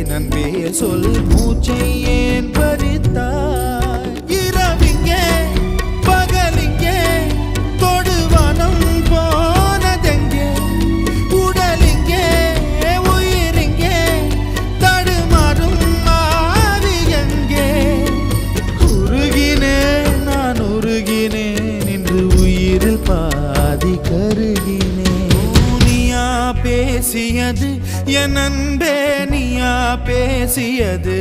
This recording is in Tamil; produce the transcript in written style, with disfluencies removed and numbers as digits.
நன்பே சொல் மூச்சை ஏன் பறித்தாய் இரவிங்கே பகலிங்கே தொடுவானம் போனதெங்கே உடலிங்கே உயிரிங்கே தடுமாறும் மாறி எங்கே உருகினேன் நான் உருகினேன் இன்று உயிரில் பாதி கருகினேன் நீயா பேசியது என் அன்பே நீயா பேசியது